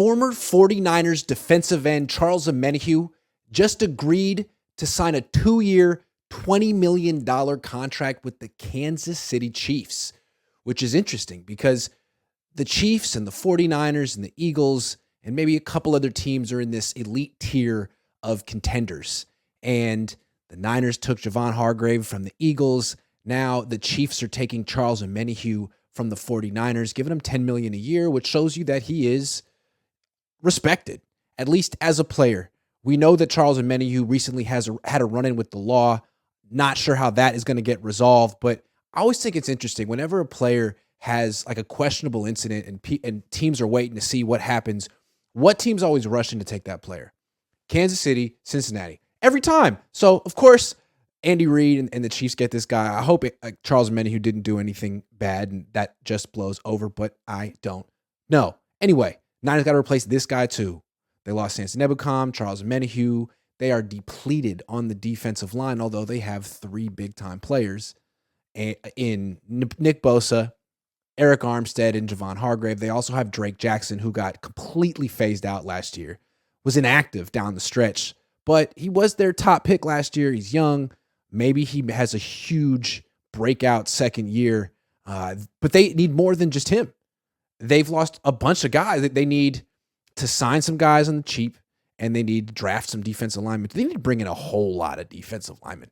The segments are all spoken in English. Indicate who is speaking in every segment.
Speaker 1: Former 49ers defensive end Charles Omenihu just agreed to sign a 2-year, $20 million contract with the Kansas City Chiefs, which is interesting because the Chiefs and the 49ers and the Eagles and maybe a couple other teams are in this elite tier of contenders. And the Niners took Javon Hargrave from the Eagles. Now the Chiefs are taking Charles Omenihu from the 49ers, giving him $10 million a year, which shows you that he is respected, at least as a player. We know that Charles Omenihu recently had a run-in with the law. Not sure how that is going to get resolved, but I always think it's interesting whenever a player has like a questionable incident and teams are waiting to see what happens. What team's always rushing to take that player? Kansas City, Cincinnati, every time. So of course, Andy Reid and the Chiefs get this guy. I hope Charles Omenihu didn't do anything bad and that just blows over, but I don't know. Anyway, Niners got to replace this guy too. They lost Samson Ebukam, Charles Omenihu. They are depleted on the defensive line, although they have 3 big-time players in Nick Bosa, Eric Armstead, and Javon Hargrave. They also have Drake Jackson, who got completely phased out last year, was inactive down the stretch, but he was their top pick last year. He's young. Maybe he has a huge breakout second year, but they need more than just him. They've lost a bunch of guys. They need to sign some guys on the cheap, and they need to draft some defensive linemen. They need to bring in a whole lot of defensive linemen,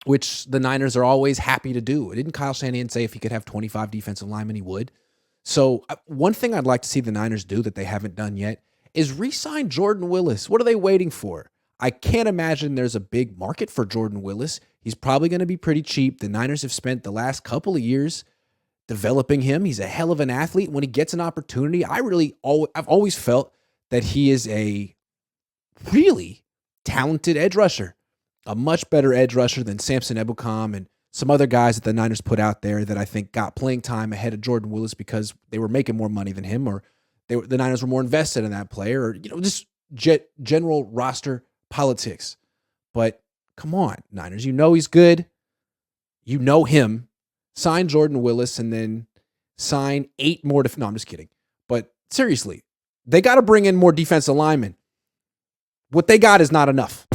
Speaker 1: which the Niners are always happy to do. Didn't Kyle Shanahan say if he could have 25 defensive linemen, he would? So one thing I'd like to see the Niners do that they haven't done yet is re-sign Jordan Willis. What are they waiting for? I can't imagine there's a big market for Jordan Willis. He's probably going to be pretty cheap. The Niners have spent the last couple of years developing him. He's a hell of an athlete. When he gets an opportunity, I've always felt that he is a really talented edge rusher, a much better edge rusher than Samson Ebukam and some other guys that the Niners put out there that I think got playing time ahead of Jordan Willis because they were making more money than him, or the Niners were more invested in that player, or just general roster politics. But come on, Niners, he's good. You know him. Sign Jordan Willis and then sign 8 more. No, I'm just kidding. But seriously, they got to bring in more defensive linemen. What they got is not enough.